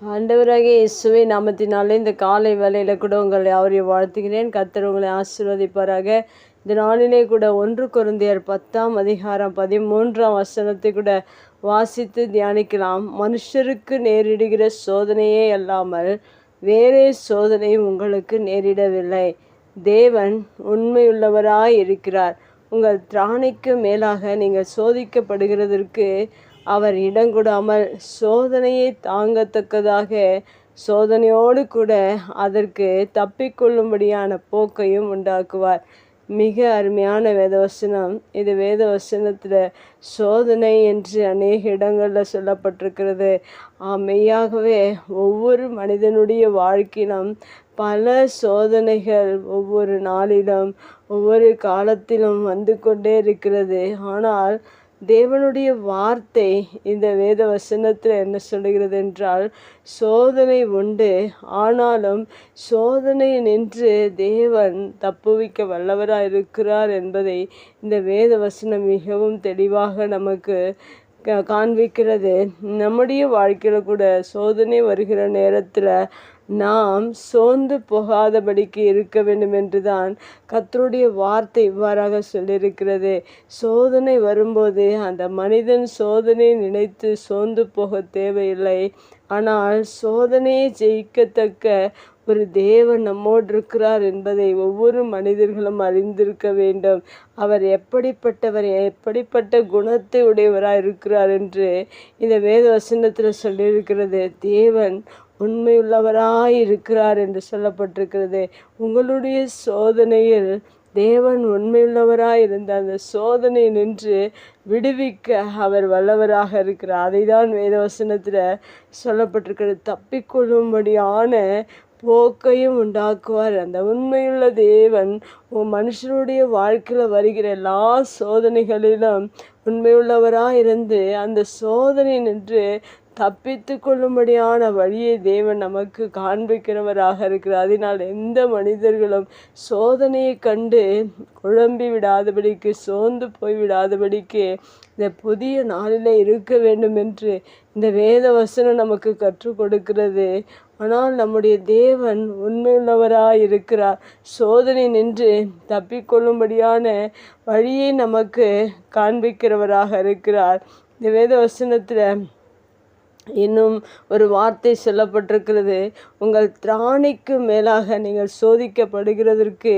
ஆண்டவராகிய இயேசுவை நாமத்தினாலே இந்த காலை வேளையில் கூட உங்களை யாவரையும் வாழ்த்துகிறேன். கர்த்தர் உங்களை ஆசீர்வதிப்பாராக. இந்த நாளிலே கூட 1 கொரிந்தியர் 10ஆம் அதிகாரம் 13ஆம் வசனத்தை கூட வாசித்து தியானிக்கலாம். மனுஷருக்கு நேரிடுகிற சோதனையே அல்லாமல் வேறே சோதனை உங்களுக்கு நேரிடவில்லை. தேவன் உண்மையுள்ளவராய் இருக்கிறார். உங்கள் திராணிக்கு மேலாக நீங்கள் சோதிக்கப்படுகிறதற்கு அவர் இடங்கொடாமல் சோதனையை தாங்கத்தக்கதாக சோதனையோடு கூட அதற்கு தப்பிக்கொள்ளும்படியான போக்கையும் உண்டாக்குவார். மிக அருமையான வேதவசனம் இது. வேதவசனத்தில் சோதனை என்று அநேக இடங்களில் சொல்லப்பட்டிருக்கிறது. மெய்யாகவே ஒவ்வொரு மனிதனுடைய வாழ்க்கையிலும் பல சோதனைகள் ஒவ்வொரு நாளிலும் ஒவ்வொரு காலத்திலும் வந்து கொண்டே இருக்கிறது. ஆனால் தேவனுடைய வார்த்தை இந்த வேத வசனத்தில் என்ன சொல்கிறது என்றால், சோதனை உண்டு, ஆனாலும் சோதனை நின்று தேவன் தப்புவிக்க வல்லவராக இருக்கிறார் என்பதை இந்த வேத வசனம் மிகவும் தெளிவாக நமக்கு காண்பிக்கிறது. நம்முடைய வாழ்க்கையில் கூட சோதனை வருகிற நேரத்தில் நாம் சோர்ந்து போகாதபடிக்கு இருக்க வேண்டும் என்று தான் கர்த்தருடைய வார்த்தை இவ்வாறாக சொல்லியிருக்கிறது. சோதனை வரும்போது அந்த மனிதன் சோதனையை நினைத்து சோர்ந்து போக தேவையில்லை. ஆனால் சோதனையை ஜெயிக்கத்தக்க ஒரு தேவன் நம்மோடு இருக்கிறார் என்பதை ஒவ்வொரு மனிதர்களும் அறிந்திருக்க வேண்டும். அவர் எப்படிப்பட்டவர், எப்படிப்பட்ட குணத்தை உடையவராக இருக்கிறார் என்று இந்த வேத வசனத்தில் சொல்லியிருக்கிறது. தேவன் உண்மையுள்ளவராய் இருக்கிறார் என்று சொல்லப்பட்டிருக்கிறது. உங்களுடைய சோதனையில் தேவன் உண்மையுள்ளவராய் இருந்த அந்த சோதனை நின்று விடுவிக்க அவர் வல்லவராக இருக்கிறார். அதை தான் வேதவசனத்தில் சொல்லப்பட்டிருக்கிறது. தப்பிக்கொள்ளும்படியான போக்கையும் உண்டாக்குவார். அந்த உண்மையுள்ள தேவன் மனுஷனுடைய வாழ்க்கையில் வருகிற எல்லா சோதனைகளிலும் உண்மையுள்ளவராக இருந்து அந்த சோதனை நின்று தப்பித்து கொள்ளும்படியான வழியை தேவன் நமக்கு காண்பிக்கிறவராக இருக்கிறார். அதனால் எந்த மனிதர்களும் சோதனையை கண்டு குழம்பி விடாதபடிக்கு, சோர்ந்து போய்விடாதபடிக்கு இந்த புதிய நாளில் இருக்க வேண்டும் என்று இந்த வேத வசனம் நமக்கு கற்றுக் கொடுக்கிறது. ஆனால் நம்முடைய தேவன் உண்மையுள்ளவராய் இருக்கிறார். சோதனை நின்று தப்பிக்கொள்ளும்படியான வழியை நமக்கு காண்பிக்கிறவராக இருக்கிறார். இந்த வேத வசனத்தில் இன்னும் ஒரு வார்த்தை சொல்லப்பட்டிருக்கிறது. உங்கள் திராணிக்கு மேலாக நீங்கள் சோதிக்கப்படுகிறதற்கு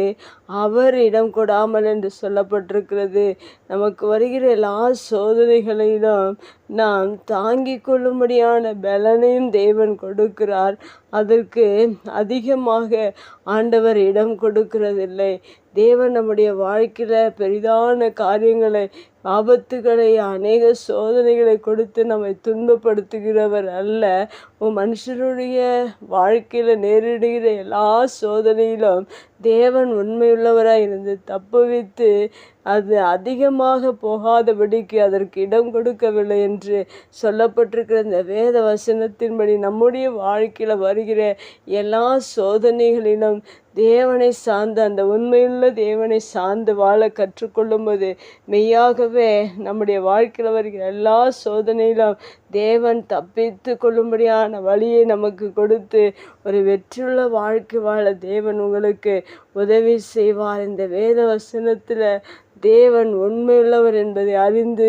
அவர் இடம் கொடாமல் என்று சொல்லப்பட்டிருக்கிறது. நமக்கு வருகிற எல்லா சோதனைகளிலும் நாம் தாங்கிக் கொள்ளும்படியான பலனையும் தேவன் கொடுக்கிறார். அதற்கு அதிகமாக ஆண்டவர் இடம் கொடுக்கிறதில்லை. தேவன் நம்முடைய வாழ்க்கையில் பெரிதான காரியங்களை, ஆபத்துகளை, அநேக சோதனைகளை கொடுத்து நம்மை துன்பப்படுத்துகிறவர் அல்ல. மனுஷருடைய வாழ்க்கையில் நேரிடுகிற எல்லா சோதனையிலும் தேவன் உண்மையுள்ளவராக இருந்து தப்புவித்து அது அதிகமாக போகாதபடிக்கு அதற்கு இடம் கொடுக்கவில்லை என்று சொல்லப்பட்டிருக்கிற இந்த வேத வசனத்தின்படி நம்முடைய வாழ்க்கையில் வருகிற எல்லா சோதனைகளிலும் தேவனை சார்ந்து, அந்த உண்மையுள்ள தேவனை சார்ந்து வாழ கற்றுக்கொள்ளும்போது மெய்யாகவே நம்முடைய வாழ்க்கையில் வருகிற எல்லா சோதனையிலும் தேவன் தப்பித்து கொள்ளும்படியான வழியை நமக்கு கொடுத்து ஒரு வெற்றியுள்ள வாழ்க்கை வாழ தேவன் உங்களுக்கு உதவி செய்வார். இந்த வேத வசனத்தில் தேவன் உண்மையுள்ளவர் என்பதை அறிந்து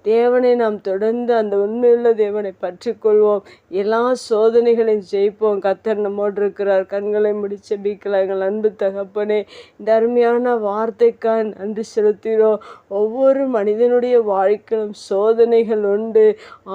தேவனை நாம் தொடர்ந்து அந்த உண்மையுள்ள தேவனை பற்றி கொள்வோம். எல்லா சோதனைகளையும் ஜெயிப்போம். கர்த்தர் நம்மோடு இருக்கிறார். கண்களை முடிச்சு ஜெபிக்கலாம். எங்கள் அன்பு தகப்பனே, இந்த அருமையான வார்த்தைக்காக நன்றி செலுத்துகிறோம். ஒவ்வொரு மனிதனுடைய வாழ்க்கையிலும் சோதனைகள் உண்டு,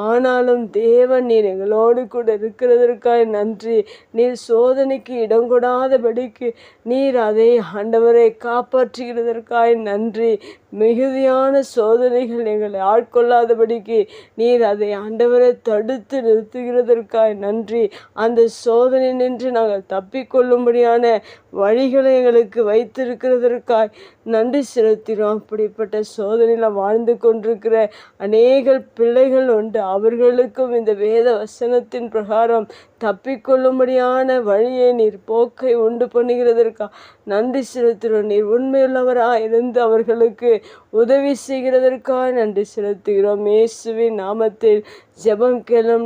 ஆனாலும் தேவன் நீர் எங்களோடு கூட இருக்கிறதற்காக நன்றி. நீர் சோதனைக்கு இடம் கொடாதபடிக்கு நீர் அதை ஆண்டவரை காப்பாற்றுகிறதற்காக நன்றி. மிகுதியான சோதனைகள் எங்களை ஆட்கொள்ளாதபடிக்கு நீர் அதை ஆண்டவரை தடுத்து நிறுத்துகிறதற்காக நன்றி. அந்த சோதனை நின்று நாங்கள் தப்பிக்கொள்ளும்படியான வழிகளை எங்களுக்கு வைத்திருக்கிறதற்காக நன்றி செலுத்துகிறோம். அப்படிப்பட்ட சோதனையில் வாழ்ந்து கொண்டிருக்கிற அநேக பிள்ளைகள் உண்டு. அவர்களுக்கும் இந்த வேத வசனத்தின் பிரகாரம் தப்பிக்கொள்ளும்படியான வழியை நீர் போக்கை உண்டு பண்ணுகிறதற்காக நன்றி செலுத்துகிறோம். நீர் உண்மையுள்ளவராக இருந்து அவர்களுக்கு உதவி செய்கிறதற்காக நன்றி செலுத்துகிறோம். இயேசுவின் நாமத்தில் ஜெபம் கேளும்.